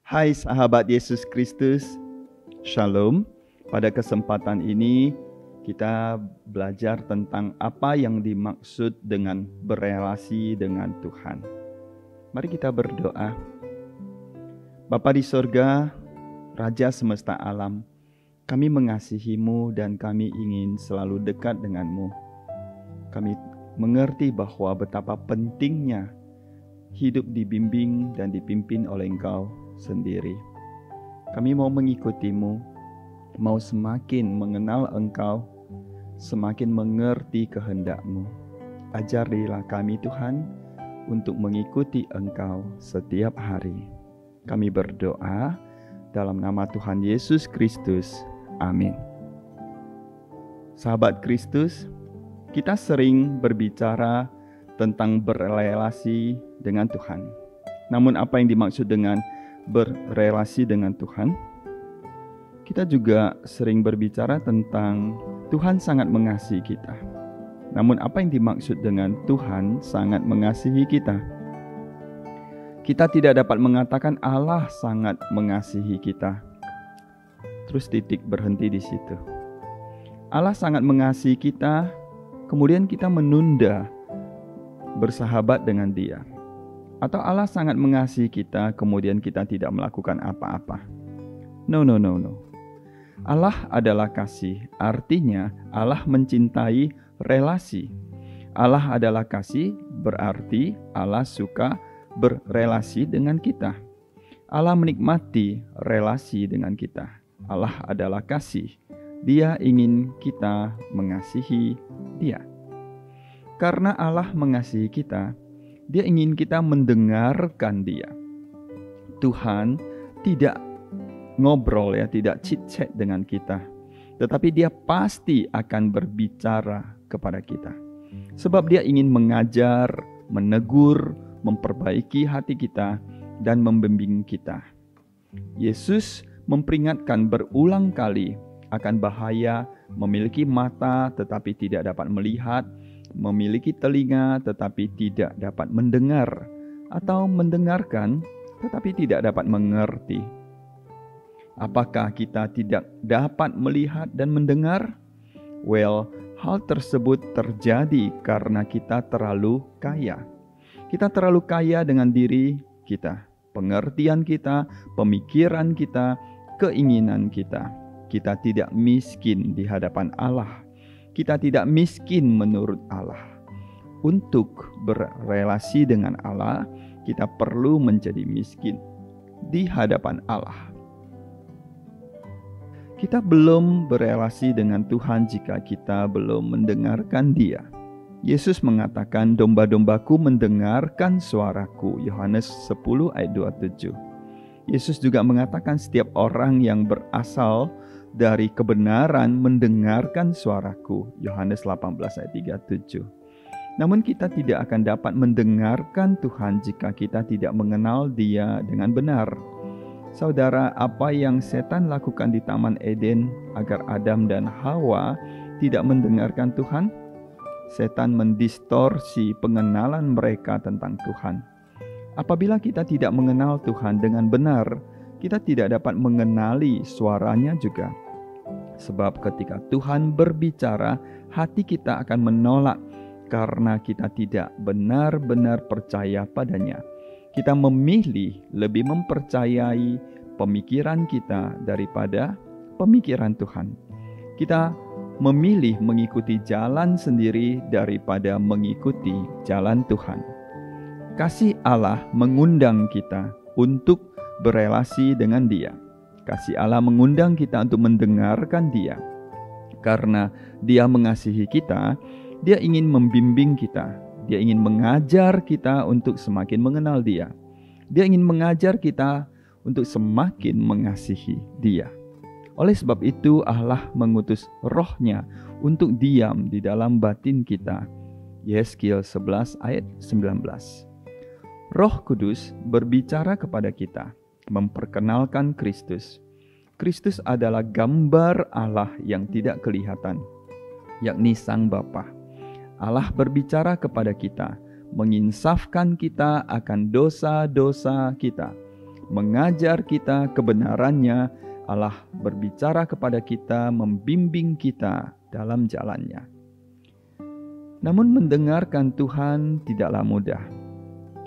Hai sahabat Yesus Kristus, Shalom. Pada kesempatan ini kita belajar tentang apa yang dimaksud dengan berelasi dengan Tuhan. Mari kita berdoa. Bapa di sorga, Raja semesta alam, kami mengasihi-Mu dan kami ingin selalu dekat dengan-Mu. Kami mengerti bahwa betapa pentingnya hidup dibimbing dan dipimpin oleh Engkau sendiri. Kami mau mengikuti-Mu, mau semakin mengenal Engkau, semakin mengerti kehendak-Mu. Ajarilah kami Tuhan untuk mengikuti Engkau setiap hari. Kami berdoa dalam nama Tuhan Yesus Kristus. Amin. Sahabat Kristus, kita sering berbicara tentang berelasi dengan Tuhan. Namun apa yang dimaksud dengan berelasi dengan Tuhan? Kita juga sering berbicara tentang Tuhan sangat mengasihi kita. Namun apa yang dimaksud dengan Tuhan sangat mengasihi kita? Kita tidak dapat mengatakan Allah sangat mengasihi kita. Terus titik berhenti di situ. Allah sangat mengasihi kita, kemudian kita menunda bersahabat dengan Dia. Atau Allah sangat mengasihi kita, kemudian kita tidak melakukan apa-apa. No. Allah adalah kasih, artinya Allah mencintai relasi. Allah adalah kasih, berarti Allah suka berrelasi dengan kita. Allah menikmati relasi dengan kita. Allah adalah kasih, Dia ingin kita mengasihi Dia. Karena Allah mengasihi kita, Dia ingin kita mendengarkan Dia. Tuhan tidak ngobrol tidak chit-chat dengan kita. Tetapi Dia pasti akan berbicara kepada kita. Sebab Dia ingin mengajar, menegur, memperbaiki hati kita, dan membimbing kita. Yesus memperingatkan berulang kali akan bahaya memiliki mata tetapi tidak dapat melihat, memiliki telinga tetapi tidak dapat mendengar, atau mendengarkan tetapi tidak dapat mengerti. Apakah kita tidak dapat melihat dan mendengar? Hal tersebut terjadi karena kita terlalu kaya. Kita terlalu kaya dengan diri kita, pengertian kita, pemikiran kita, keinginan kita. Kita tidak miskin di hadapan Allah. Kita tidak miskin menurut Allah. Untuk berelasi dengan Allah, kita perlu menjadi miskin di hadapan Allah. Kita belum berelasi dengan Tuhan jika kita belum mendengarkan Dia. Yesus mengatakan, domba-dombaku mendengarkan suaraku. Yohanes 10 ayat 27. Yesus juga mengatakan setiap orang yang berasal dari kebenaran mendengarkan suaraku. Yohanes 18 ayat 37. Namun kita tidak akan dapat mendengarkan Tuhan jika kita tidak mengenal Dia dengan benar. Saudara, apa yang setan lakukan di Taman Eden agar Adam dan Hawa tidak mendengarkan Tuhan? Setan mendistorsi pengenalan mereka tentang Tuhan. Apabila kita tidak mengenal Tuhan dengan benar, kita tidak dapat mengenali suaranya juga. Sebab ketika Tuhan berbicara, hati kita akan menolak karena kita tidak benar-benar percaya padanya. Kita memilih lebih mempercayai pemikiran kita daripada pemikiran Tuhan. Kita memilih mengikuti jalan sendiri daripada mengikuti jalan Tuhan. Kasih Allah mengundang kita untuk berelasi dengan Dia. Kasih Allah mengundang kita untuk mendengarkan Dia. Karena Dia mengasihi kita, Dia ingin membimbing kita. Dia ingin mengajar kita untuk semakin mengenal Dia. Dia ingin mengajar kita untuk semakin mengasihi Dia. Oleh sebab itu Allah mengutus Roh-Nya untuk diam di dalam batin kita. Yeskil 11 ayat 19. Roh Kudus berbicara kepada kita, memperkenalkan Kristus. Kristus adalah gambar Allah yang tidak kelihatan, yakni Sang Bapa. Allah berbicara kepada kita, menginsafkan kita akan dosa-dosa kita, mengajar kita kebenarannya. Allah berbicara kepada kita, membimbing kita dalam jalannya. Namun mendengarkan Tuhan tidaklah mudah.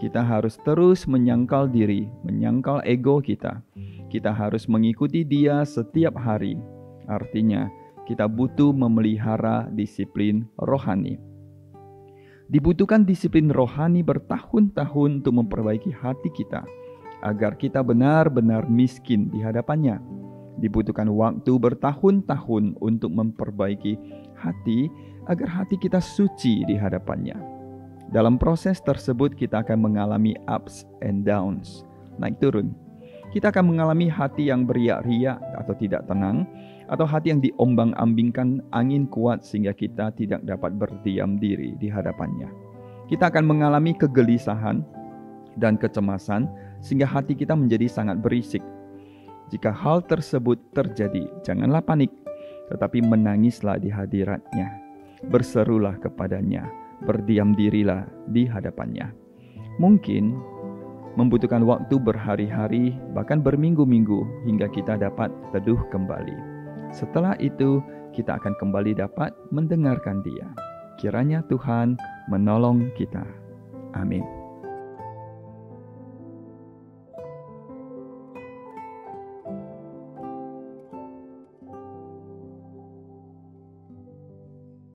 Kita harus terus menyangkal diri, menyangkal ego kita. Kita harus mengikuti Dia setiap hari. Artinya, kita butuh memelihara disiplin rohani. Dibutuhkan disiplin rohani bertahun-tahun untuk memperbaiki hati kita, agar kita benar-benar miskin di hadapannya. Dibutuhkan waktu bertahun-tahun untuk memperbaiki hati, agar hati kita suci di hadapannya. Dalam proses tersebut kita akan mengalami ups and downs, naik turun. Kita akan mengalami hati yang beriak-riak atau tidak tenang, atau hati yang diombang-ambingkan angin kuat sehingga kita tidak dapat berdiam diri di hadapannya. Kita akan mengalami kegelisahan dan kecemasan sehingga hati kita menjadi sangat berisik. Jika hal tersebut terjadi, janganlah panik, tetapi menangislah di hadiratnya. Berserulah kepadanya, berdiam dirilah di hadapannya. Mungkin membutuhkan waktu berhari-hari, bahkan berminggu-minggu hingga kita dapat teduh kembali. Setelah itu, kita akan kembali dapat mendengarkan Dia. Kiranya Tuhan menolong kita. Amin.